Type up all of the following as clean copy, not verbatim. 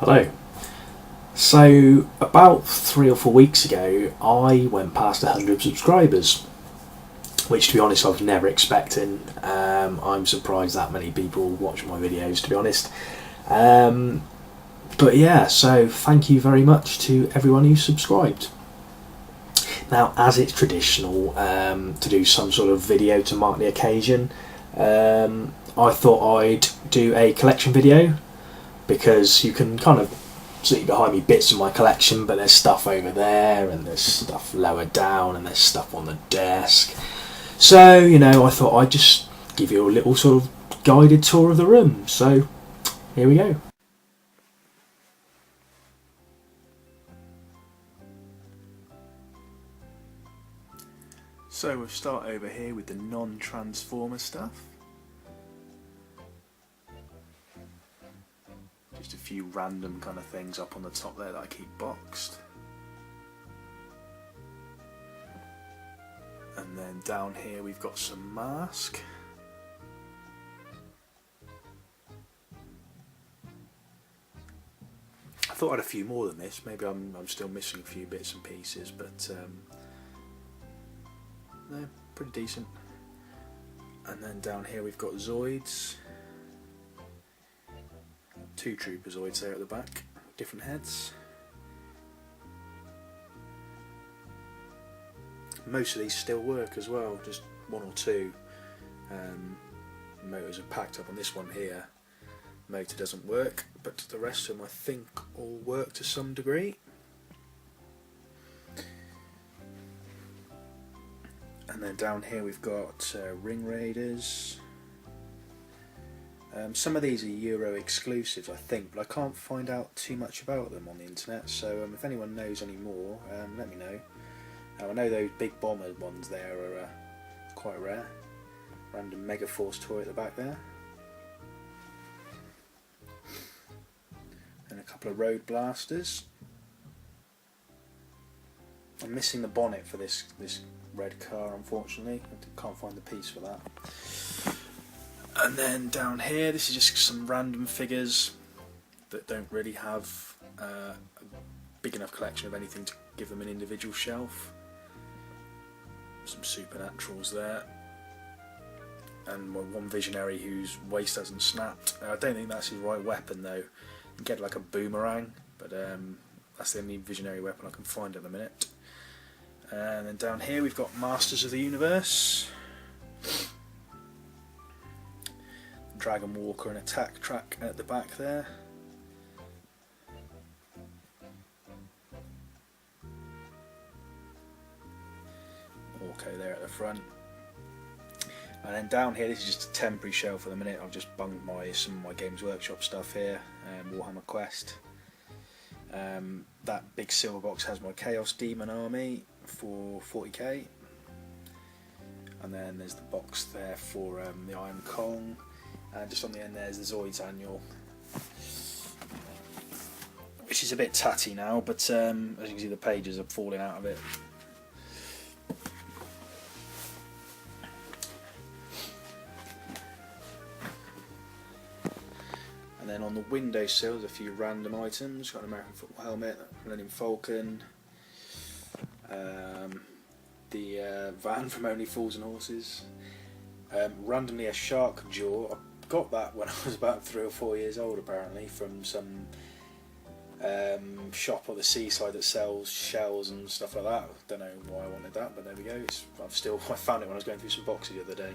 Hello. So, about 3 or 4 weeks ago, I went past 100 subscribers, which, to be honest, I was never expecting. I'm surprised that many people watch my videos, to be honest. But yeah, so thank you very much to everyone who subscribed. Now, as it's traditional to do some sort of video to mark the occasion, I thought I'd do a collection video, because you can kind of see behind me bits of my collection, but there's stuff over there and there's stuff lower down and there's stuff on the desk. So, I thought I'd just give you a little sort of guided tour of the room. So, here we go. So we'll start over here with the non-transformer stuff. Just a few random kind of things up on the top there that I keep boxed. And then down here we've got some mask. I thought I had a few more than this. Maybe I'm still missing a few bits and pieces, but they're pretty decent. And then down here we've got Zoids. 2 Trooper Zoids there at the back, different heads. Most of these still work as well, just 1 or 2 motors are packed up on this one here. Motor doesn't work, but the rest of them I think all work to some degree. And then down here we've got Ring Raiders. Some of these are Euro exclusives, I think, but I can't find out too much about them on the internet, so if anyone knows any more, let me know. I know those big bomber ones there are quite rare. Random Megaforce toy at the back there. And a couple of Road Blasters. I'm missing the bonnet for this red car, unfortunately. I can't find the piece for that. And then down here, this is just some random figures that don't really have a big enough collection of anything to give them an individual shelf. Some Supernaturals there. And one Visionary whose waist hasn't snapped. I don't think that's his right weapon though. You can get like a boomerang, but that's the only Visionary weapon I can find at the minute. And then down here we've got Masters of the Universe. Dragon Walker and Attack Track at the back there. Okay, there at the front. And then down here, this is just a temporary shelf for the minute. I've just bunged some of my Games Workshop stuff here. Warhammer Quest. That big silver box has my Chaos Demon army for 40k. And then there's the box there for the Iron Kong. And just on the end there's the Zoids Annual, which is a bit tatty now, but as you can see the pages are falling out of it. And then on the windowsill there's a few random items. Got an American football helmet, Millennium Falcon, the van from Only Fools and Horses, randomly a shark jaw. I got that when I was about 3 or 4 years old, apparently, from some shop on the seaside that sells shells and stuff like that. Don't know why I wanted that, but there we go. I found it when I was going through some boxes the other day.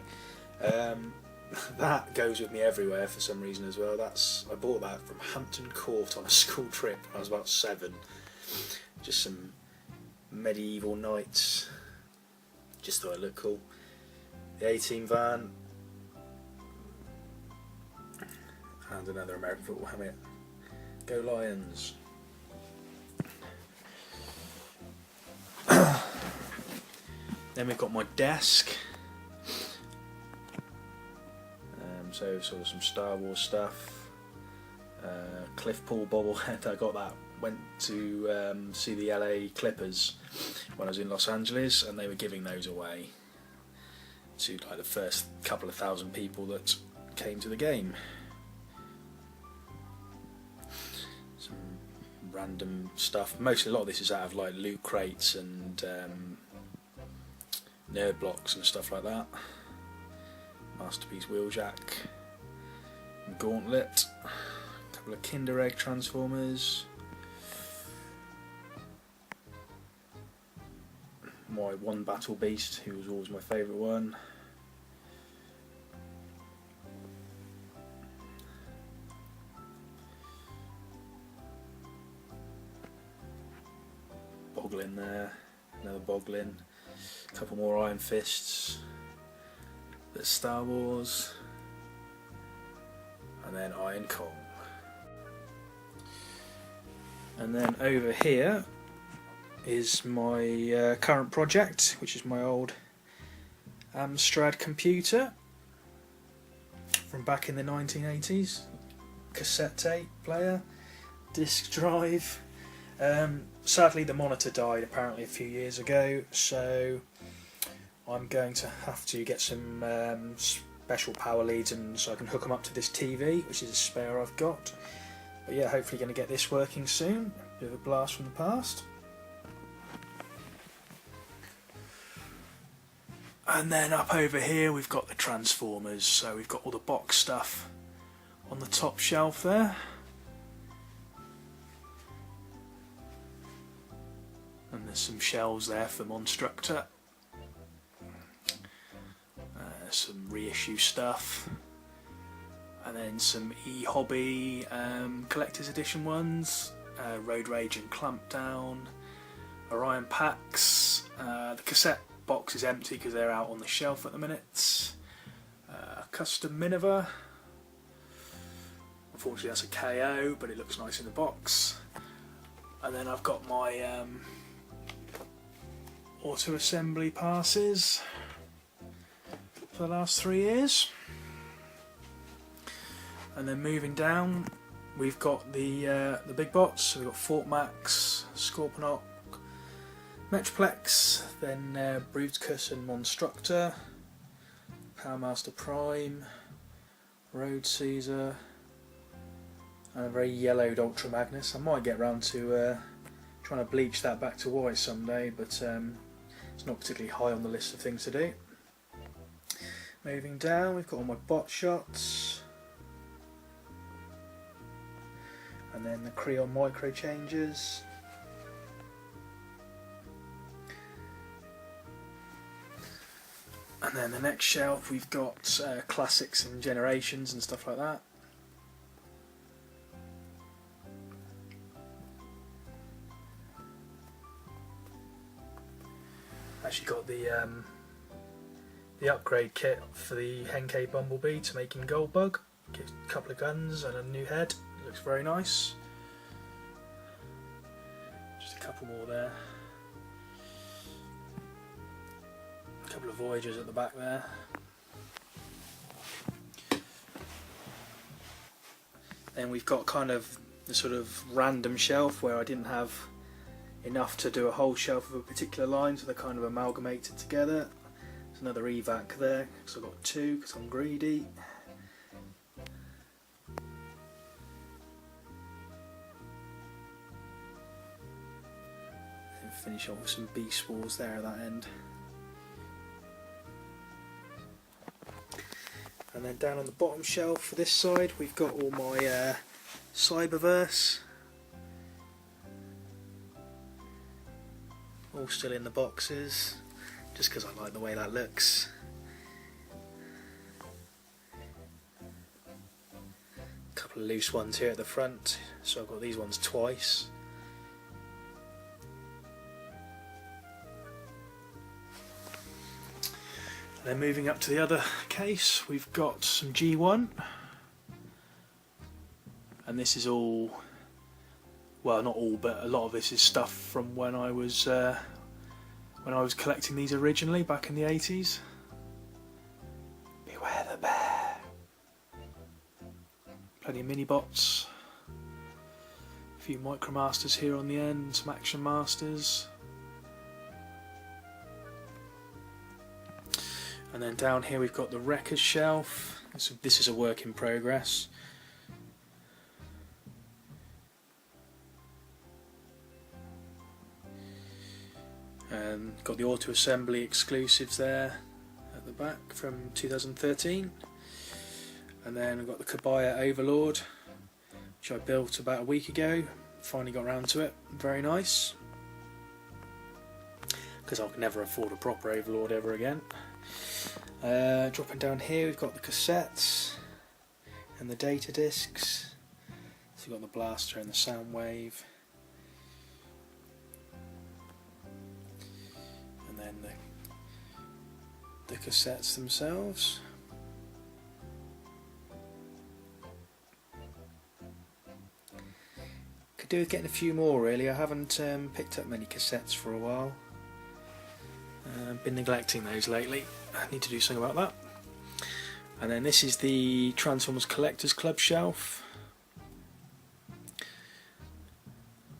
That goes with me everywhere for some reason as well. I bought that from Hampton Court on a school trip when I was about 7. Just some medieval knights. Just thought it looked cool. The A-Team van. And another American football helmet. Go Lions. Then we've got my desk. So sort of some Star Wars stuff. Cliff Pool bobblehead. I got that. Went to see the LA Clippers when I was in Los Angeles, and they were giving those away to like the first couple of thousand people that came to the game. Some random stuff. Mostly a lot of this is out of like loot crates and nerd blocks and stuff like that. Masterpiece Wheeljack, Gauntlet, a couple of Kinder Egg Transformers, my One Battle Beast, who was always my favourite one. Boglin there, another Boglin, a couple more Iron Fists, bit of Star Wars, and then Iron Kong. And then over here is my current project, which is my old Amstrad computer from back in the 1980s. Cassette tape player, disc drive. Sadly the monitor died apparently a few years ago, so I'm going to have to get some special power leads and so I can hook them up to this TV, which is a spare I've got. But yeah, hopefully going to get this working soon. Bit of a blast from the past. And then up over here we've got the Transformers, so we've got all the box stuff on the top shelf there. And there's some shelves there for Monstructor. Some reissue stuff. And then some e-hobby collector's edition ones. Road Rage and Clampdown. Orion packs. The cassette box is empty because they're out on the shelf at the minute. Custom Minerva. Unfortunately that's a KO, but it looks nice in the box. And then I've got my auto assembly passes for the last 3 years. And then moving down we've got the big bots, so we've got Fort Max, Scorponok, Metroplex, then Bruticus and Monstructor, Powermaster Prime, Road Caesar, and a very yellowed Ultra Magnus. I might get round to trying to bleach that back to white someday, but it's not particularly high on the list of things to do. Moving down, we've got all my bot shots, and then the Creon micro changes. And then the next shelf we've got classics and generations and stuff like that. Actually got the upgrade kit for the Henkei Bumblebee to make him Goldbug. Gives a couple of guns and a new head. It looks very nice. Just a couple more there. A couple of Voyagers at the back there. Then we've got kind of the sort of random shelf where I didn't have enough to do a whole shelf of a particular line, so they're kind of amalgamated together. There's another evac there, so I've got 2 because I'm greedy. And finish off with some Beast Wars there at that end. And then down on the bottom shelf for this side we've got all my Cyberverse. All still in the boxes, just because I like the way that looks. A couple of loose ones here at the front, so I've got these ones twice. And then moving up to the other case, we've got some G1, and this is all, well, not all, but a lot of this is stuff from when I was collecting these originally back in the 80s. Beware the bear. Plenty of mini bots. A few Micromasters here on the end, some Action Masters. And then down here we've got the Wreckers shelf. This is a work in progress. and got the auto assembly exclusives there at the back from 2013. And then I've got the Kabaya Overlord, which I built about a week ago. Finally got around to it. Very nice, because I could never afford a proper Overlord ever again. Dropping down here, we've got the cassettes and the data discs. So we've got the blaster and the sound wave, and then the cassettes themselves. Could do with getting a few more really. I haven't picked up many cassettes for a while. Been neglecting those lately. I need to do something about that. And then this is the Transformers Collectors Club shelf.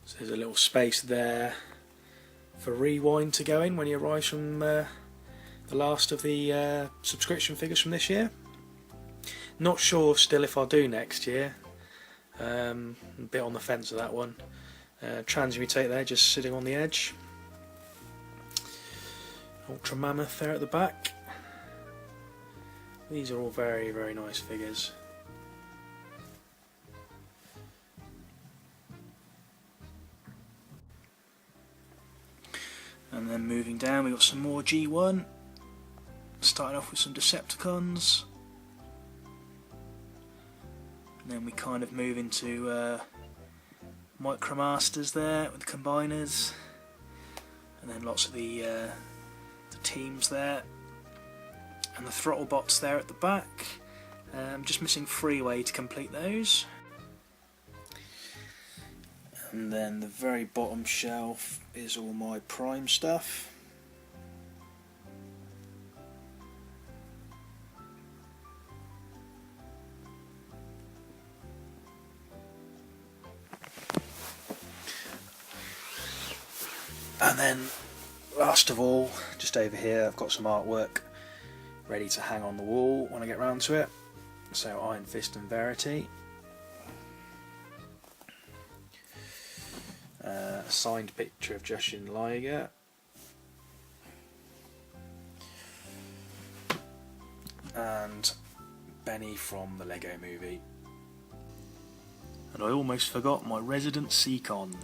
So there's a little space there for Rewind to go in when he arrives from the last of the subscription figures from this year. Not sure still if I'll do next year. A bit on the fence of that one. Transmutate there, just sitting on the edge. Ultra Mammoth there at the back. These are all very, very nice figures. And then moving down, we've got some more G1. Starting off with some Decepticons. And then we kind of move into Micromasters there with the Combiners. And then lots of the teams there. And the throttle bots there at the back. Just missing Freeway to complete those. And then the very bottom shelf is all my Prime stuff. And then last of all, just over here, I've got some artwork ready to hang on the wall when I get round to it. So Iron Fist and Verity. A signed picture of Justin Liger. And Benny from the Lego Movie. And I almost forgot my Resident Seacon.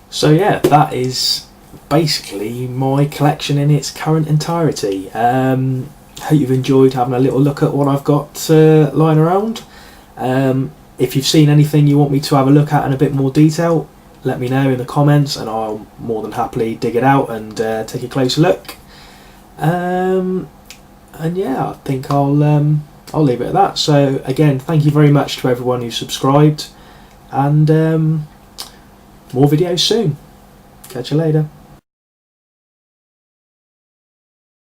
So yeah, that is basically my collection in its current entirety. Hope you've enjoyed having a little look at what I've got lying around. If you've seen anything you want me to have a look at in a bit more detail, let me know in the comments and I'll more than happily dig it out and take a closer look. And yeah, I think I'll leave it at that. So again, thank you very much to everyone who subscribed, and more videos soon. Catch you later.